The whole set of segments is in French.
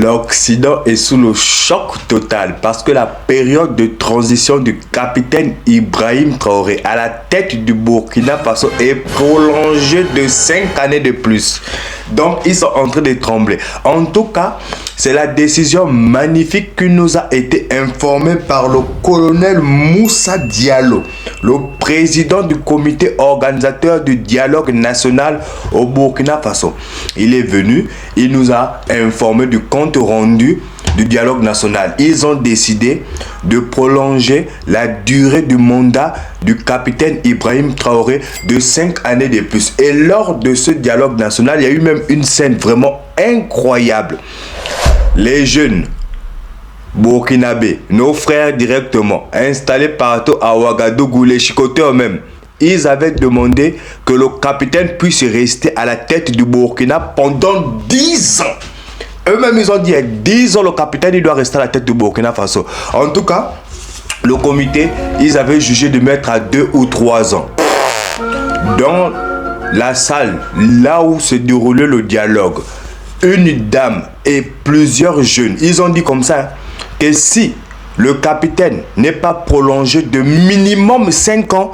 L'Occident est sous le choc total parce que la période de transition du capitaine Ibrahim Traoré à la tête du Burkina Faso est prolongée de 5 années de plus. Donc ils sont en train de trembler. En tout cas, c'est la décision magnifique qui nous a été informée par le colonel Moussa Diallo, le président du comité organisateur du dialogue national au Burkina Faso. Il est venu, il nous a informé du compte rendu du dialogue national. Ils ont décidé de prolonger la durée du mandat du capitaine Ibrahim Traoré de 5 années de plus. Et lors de ce dialogue national, il y a eu même une scène vraiment incroyable. Les jeunes burkinabés, nos frères directement, installés partout à Ouagadougou, les chicotés eux-mêmes, ils avaient demandé que le capitaine puisse rester à la tête du Burkina pendant 10 ans. Eux-mêmes, ils ont dit, 10 ans, le capitaine, il doit rester à la tête du Burkina Faso. En tout cas, le comité, ils avaient jugé de mettre à 2 ou 3 ans. Dans la salle, là où se déroulait le dialogue, une dame et plusieurs jeunes, ils ont dit comme ça, que si le capitaine n'est pas prolongé de minimum 5 ans,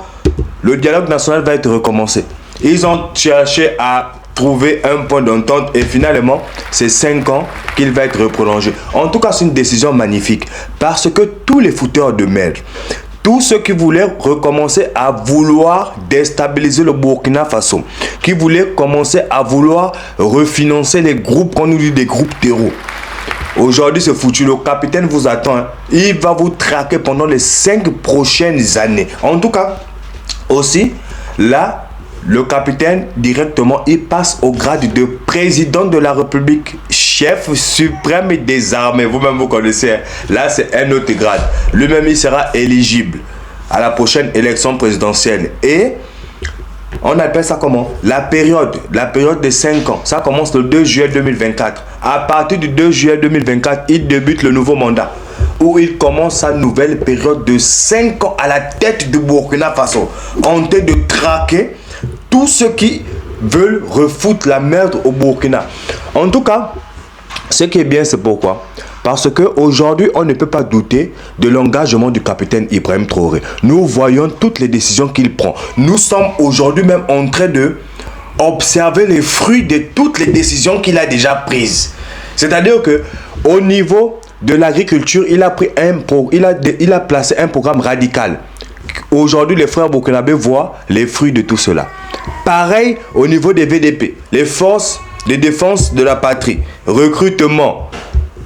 le dialogue national va être recommencé. Ils ont cherché à trouver un point d'entente et finalement, c'est 5 ans qu'il va être prolongé. En tout cas, c'est une décision magnifique parce que tous les fouteurs de merde, tous ceux qui voulaient recommencer à vouloir déstabiliser le Burkina Faso, qui voulaient commencer à vouloir refinancer les groupes, qu'on nous dit des groupes terreaux. Aujourd'hui, c'est foutu. Le capitaine vous attend. Hein. Il va vous traquer pendant les 5 prochaines années. En tout cas, aussi, là, le capitaine, directement, il passe au grade de président de la République, chef suprême des armées. Vous-même, vous connaissez. Hein. Là, c'est un autre grade. Lui-même, il sera éligible à la prochaine élection présidentielle. Et on appelle ça comment? La période de 5 ans. Ça commence le 2 juillet 2024. À partir du 2 juillet 2024, il débute le nouveau mandat, où il commence sa nouvelle période de 5 ans à la tête du Burkina Faso. En train de traquer tous ceux qui veulent refoutre la merde au Burkina. En tout cas, ce qui est bien, c'est pourquoi? Parce qu'aujourd'hui, on ne peut pas douter de l'engagement du capitaine Ibrahim Traoré. Nous voyons toutes les décisions qu'il prend. Nous sommes aujourd'hui même en train de observer les fruits de toutes les décisions qu'il a déjà prises. C'est-à-dire que au niveau de l'agriculture, il a placé un programme radical. Aujourd'hui, les frères burkinabés voient les fruits de tout cela. Pareil au niveau des VDP, les forces de défense de la patrie, recrutement,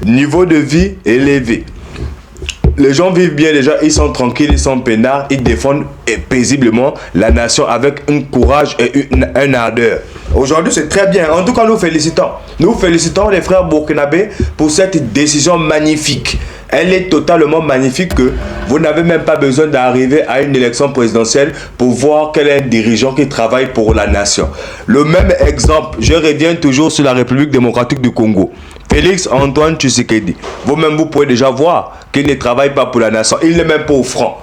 niveau de vie élevé. Les gens vivent bien déjà, ils sont tranquilles, ils sont peinards, ils défendent paisiblement la nation avec un courage et une ardeur. Aujourd'hui, c'est très bien. En tout cas, nous félicitons. Nous félicitons les frères burkinabés pour cette décision magnifique. Elle est totalement magnifique que vous n'avez même pas besoin d'arriver à une élection présidentielle pour voir quel est un dirigeant qui travaille pour la nation. Le même exemple, je reviens toujours sur la République démocratique du Congo. Félix Antoine Tshisekedi. Vous-même, vous pouvez déjà voir qu'il ne travaille pas pour la nation. Il n'est même pas au front.